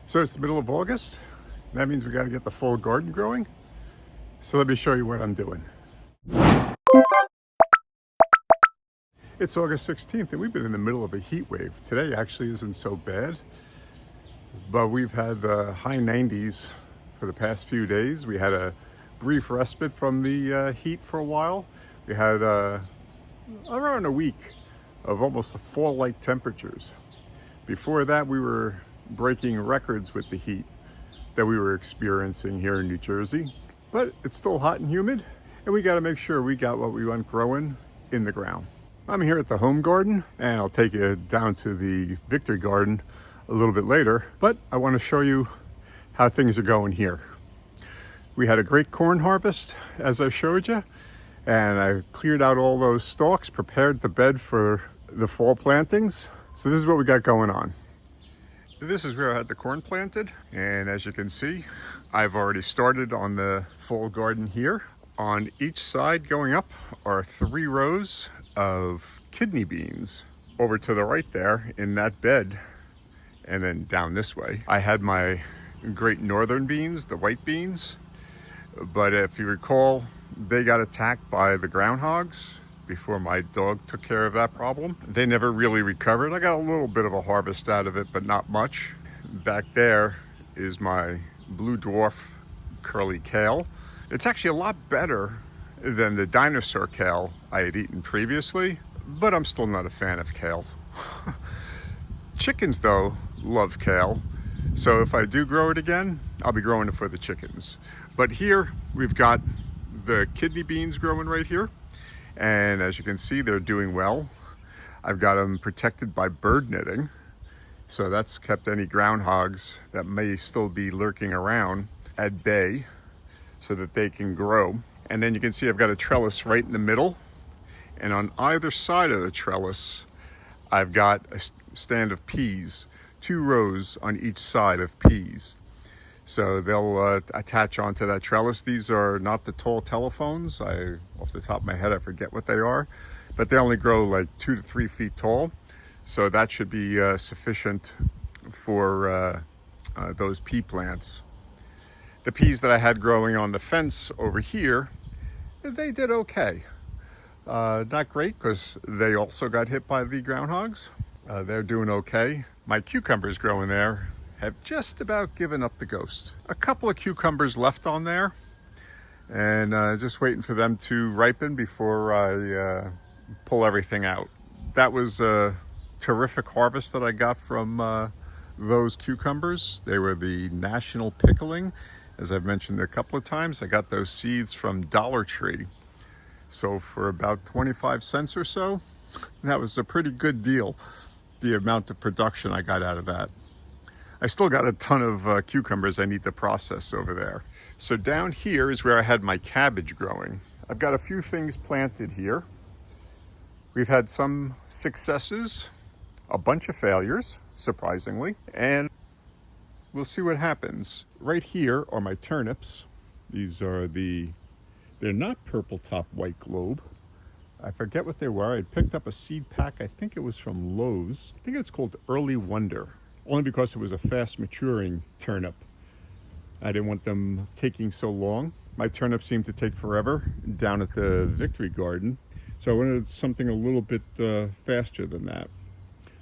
So it's the middle of August. That means we got to get the fall garden growing. So let me show you what I'm doing. It's August 16th and we've been in the middle of a heat wave. Today actually isn't so bad, but we've had the high 90s for the past few days. We had a brief respite from the heat for a while. We had around a week of almost fall-like temperatures. Before that, we were breaking records with the heat that we were experiencing here in New Jersey. But it's still hot and humid, and we got to make sure we got what we want growing in the ground. I'm here at the home garden, and I'll take you down to the Victory garden a little bit later, but I want to show you how things are going here. We had a great corn harvest, as I showed you, and I cleared out all those stalks, prepared the bed for the fall plantings. So this is what we got going on. This is where I had the corn planted, and as you can see, I've already started on the fall garden here. On each side going up are 3 rows of kidney beans. Over to the right there in that bed, and then down this way, I had my great northern beans, the white beans. But if you recall, they got attacked by the groundhogs before my dog took care of that problem. They never really recovered. I got a little bit of a harvest out of it, but not much. Back there is my blue dwarf curly kale. It's actually a lot better than the dinosaur kale I had eaten previously, but I'm still not a fan of kale. Chickens though love kale, so if I do grow it again, I'll be growing it for the chickens. But here we've got the kidney beans growing right here, and as you can see, they're doing well. I've got them protected by bird netting, so that's kept any groundhogs that may still be lurking around at bay so that they can grow. And then you can see I've got a trellis right in the middle, and on either side of the trellis I've got a stand of peas, 2 rows on each side of peas. So they'll attach onto that trellis. These are not the tall telephones. Off the top of my head, I forget what they are, but they only grow like 2 to 3 feet tall. So that should be sufficient for those pea plants. The peas that I had growing on the fence over here, they did okay. Not great because they also got hit by the groundhogs. They're doing okay. My cucumbers growing there have just about given up the ghost. A couple of cucumbers left on there, and just waiting for them to ripen before I pull everything out. That was a terrific harvest that I got from those cucumbers. They were the national pickling. As I've mentioned a couple of times, I got those seeds from Dollar Tree. So for about 25 cents or so, that was a pretty good deal, the amount of production I got out of that. I still got a ton of cucumbers I need to process over there. So down here is where I had my cabbage growing. I've got a few things planted here. We've had some successes, a bunch of failures, surprisingly, and we'll see what happens. Right here are my turnips. These are they're not purple top white globe. I forget what they were. I picked up a seed pack, I think it was from Lowe's. I think it's called Early Wonder, only because it was a fast maturing turnip. I didn't want them taking so long. My turnips seem to take forever down at the Victory garden, so I wanted something a little bit faster than that.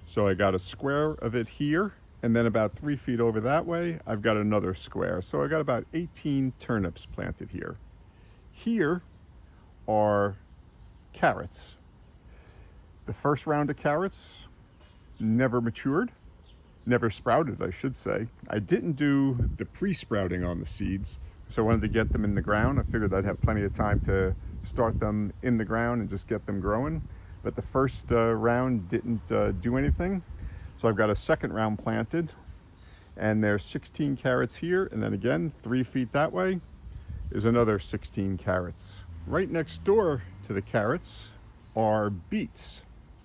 So I got a square of it here, and then about 3 feet over that way, I've got another square. So I got about 18 turnips planted here. Here are carrots. The first round of carrots never matured, never sprouted, I should say. I didn't do the pre-sprouting on the seeds, so I wanted to get them in the ground. I figured I'd have plenty of time to start them in the ground and just get them growing. But the first round didn't do anything. So I've got a second round planted, and there's 16 carrots here, and then again 3 feet that way is another 16 carrots. Right next door to the carrots are beets.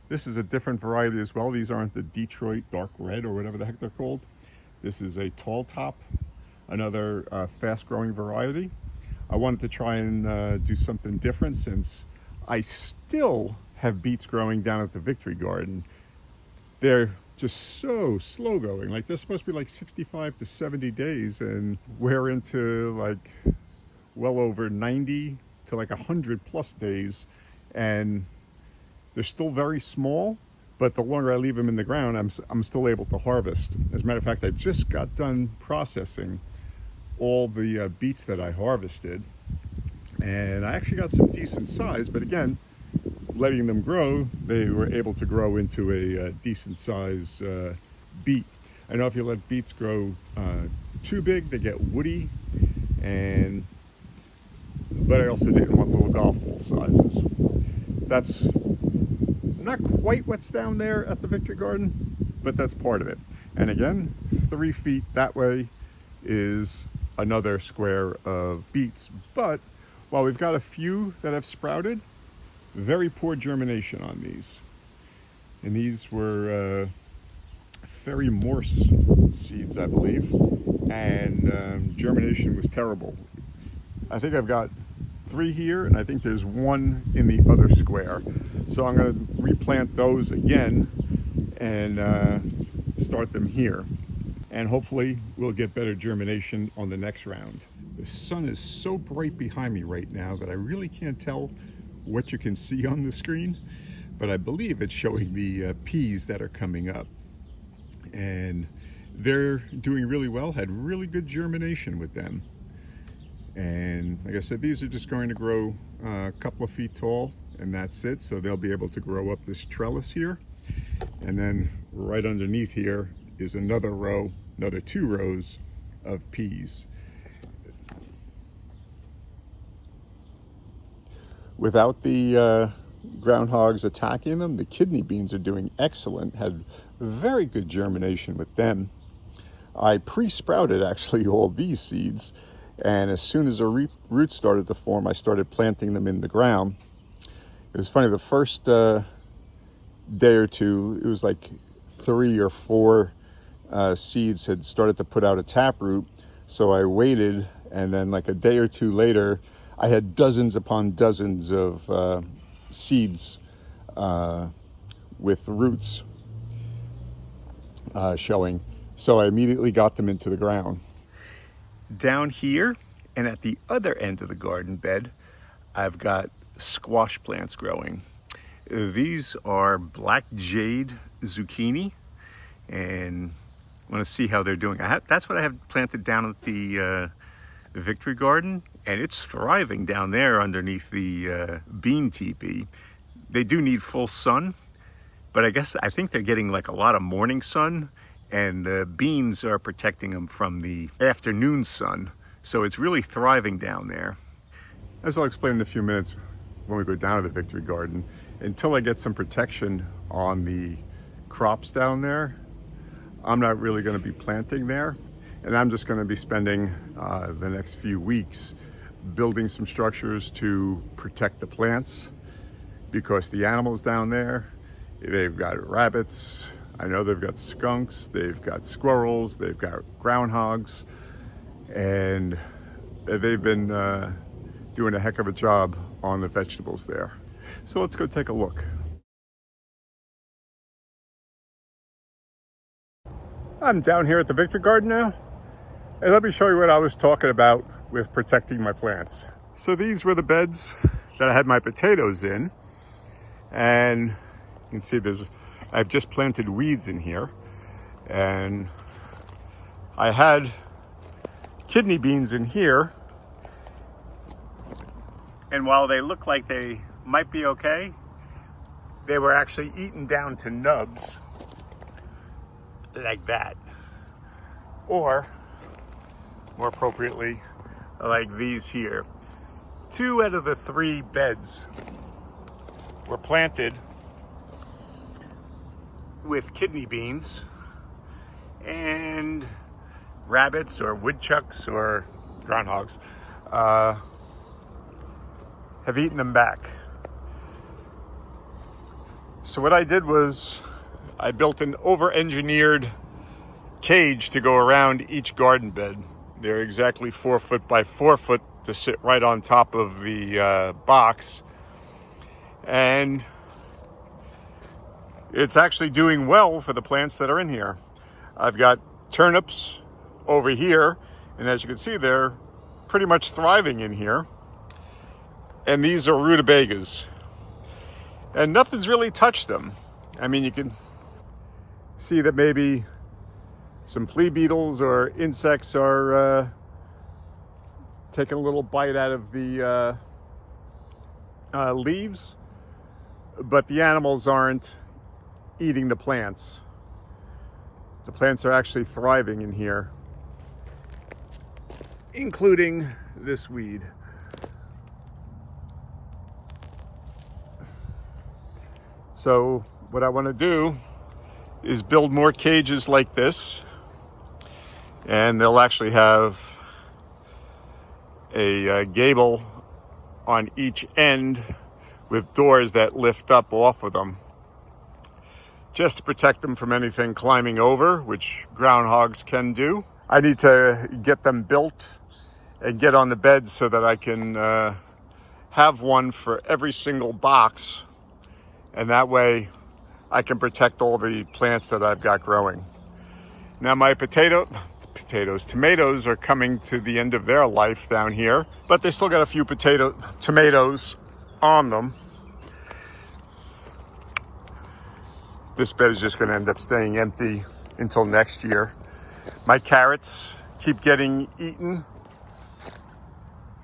This is a different variety as well. These aren't the Detroit dark red or whatever the heck they're called. This is a tall top, another fast growing variety. I wanted to try and do something different since I still have beets growing down at the Victory garden. They're just so slow going. Like they're supposed to be like 65 to 70 days, and we're into like well over 90 to like 100 plus days, and they're still very small. But the longer I leave them in the ground, I'm still able to harvest. As a matter of fact, I just got done processing all the beets that I harvested, and I actually got some decent size. But again, letting them grow, they were able to grow into a decent size beet. I know if you let beets grow too big, they get woody, but I also didn't want little golf ball sizes. That's not quite what's down there at the Victory Garden, but that's part of it. And again, 3 feet that way is another square of beets. But while we've got a few that have sprouted, very poor germination on these. And these were fairy morse seeds, I believe. And germination was terrible. I think I've got 3 here, and I think there's 1 in the other square. So I'm going to replant those again and start them here. And hopefully we'll get better germination on the next round. The sun is so bright behind me right now that I really can't tell what you can see on the screen, but I believe it's showing the peas that are coming up. And they're doing really well, had really good germination with them. And like I said, these are just going to grow a couple of feet tall, and that's it. So they'll be able to grow up this trellis here. And then right underneath here is another row, another 2 rows of peas. Without the groundhogs attacking them, the kidney beans are doing excellent. Had very good germination with them. I pre-sprouted actually all these seeds, and as soon as a root started to form, I started planting them in the ground. It was funny, the first day or two, it was like 3 or 4 seeds had started to put out a taproot. So I waited, and then like a day or 2 later, I had dozens upon dozens of seeds with roots showing. So I immediately got them into the ground. Down here and at the other end of the garden bed, I've got squash plants growing. These are black jade zucchini, and I want to see how they're doing. That's what I have planted down at the Victory Garden, and it's thriving down there underneath the bean teepee. They do need full sun, but I think they're getting like a lot of morning sun, and the beans are protecting them from the afternoon sun. So it's really thriving down there. As I'll explain in a few minutes when we go down to the Victory Garden, until I get some protection on the crops down there, I'm not really going to be planting there. And I'm just going to be spending the next few weeks building some structures to protect the plants, because the animals down there, they've got rabbits, I know they've got skunks, they've got squirrels, they've got groundhogs, and they've been doing a heck of a job on the vegetables there. So let's go take a look. I'm down here at the Victory Garden now, and let me show you what I was talking about with protecting my plants. So these were the beds that I had my potatoes in, and you can see I've just planted weeds in here, and I had kidney beans in here, and while they look like they might be okay, they were actually eaten down to nubs like that, or more appropriately like these here. 2 out of the 3 beds were planted with kidney beans, and rabbits or woodchucks or groundhogs have eaten them back. So what I did was I built an over-engineered cage to go around each garden bed. They're exactly 4 foot by 4 foot to sit right on top of the box. And it's actually doing well for the plants that are in here. I've got turnips over here, and as you can see, they're pretty much thriving in here. And these are rutabagas, and nothing's really touched them. I mean, you can see that maybe some flea beetles or insects are taking a little bite out of the leaves, but the animals aren't eating the plants. The plants are actually thriving in here, including this weed. So what I want to do is build more cages like this, and they'll actually have a gable on each end with doors that lift up off of them, just to protect them from anything climbing over, which groundhogs can do. I need to get them built and get on the bed so that I can have one for every single box, and that way I can protect all the plants that I've got growing. Now my tomatoes are coming to the end of their life down here, but they still got a few tomatoes on them. This bed is just going to end up staying empty until next year. My carrots keep getting eaten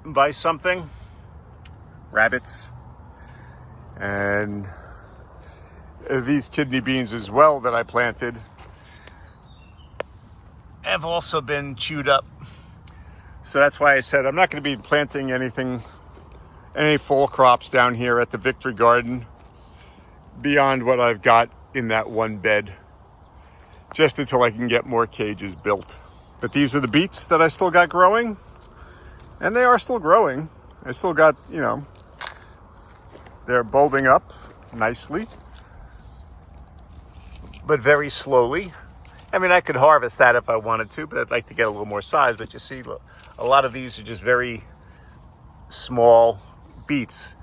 by something, rabbits, and these kidney beans as well that I planted have also been chewed up. So that's why I said I'm not going to be planting any fall crops down here at the Victory Garden beyond what I've got in that one bed, just until I can get more cages built. But these are the beets that I still got growing, and they are still growing. I still got, they're bulbing up nicely, but very slowly. I mean, I could harvest that if I wanted to, but I'd like to get a little more size. But you see, look, a lot of these are just very small beets,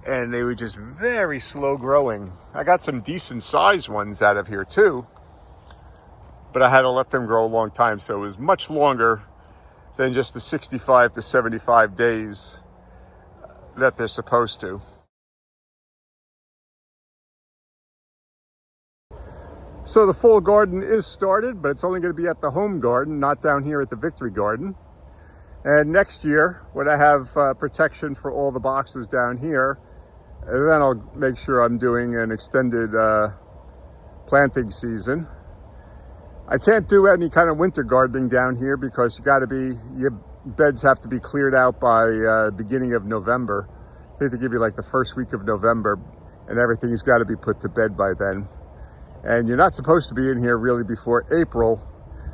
and they were just very slow growing. I got some decent sized ones out of here too, but I had to let them grow a long time, so it was much longer than just the 65 to 75 days that they're supposed to. So the full garden is started, but it's only going to be at the home garden, not down here at the Victory Garden. And next year, when I have protection for all the boxes down here, then I'll make sure I'm doing an extended planting season. I can't do any kind of winter gardening down here because your beds have to be cleared out by beginning of November. They have to give you like the first week of November, and everything's got to be put to bed by then. And you're not supposed to be in here really before April,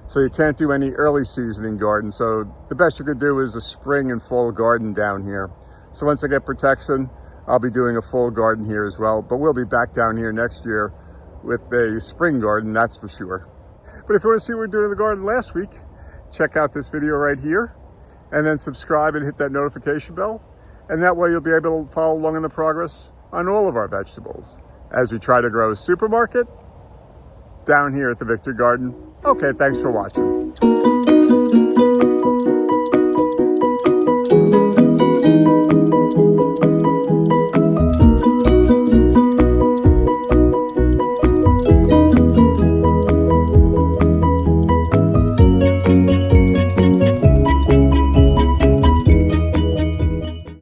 so you can't do any early seasoning garden. So the best you could do is a spring and fall garden down here. So once I get protection, I'll be doing a full garden here as well. But we'll be back down here next year with a spring garden, that's for sure. But if you want to see what we were doing in the garden last week, check out this video right here, and then subscribe and hit that notification bell. And that way you'll be able to follow along in the progress on all of our vegetables as we try to grow a supermarket down here at the Victory Garden. Okay, thanks for watching.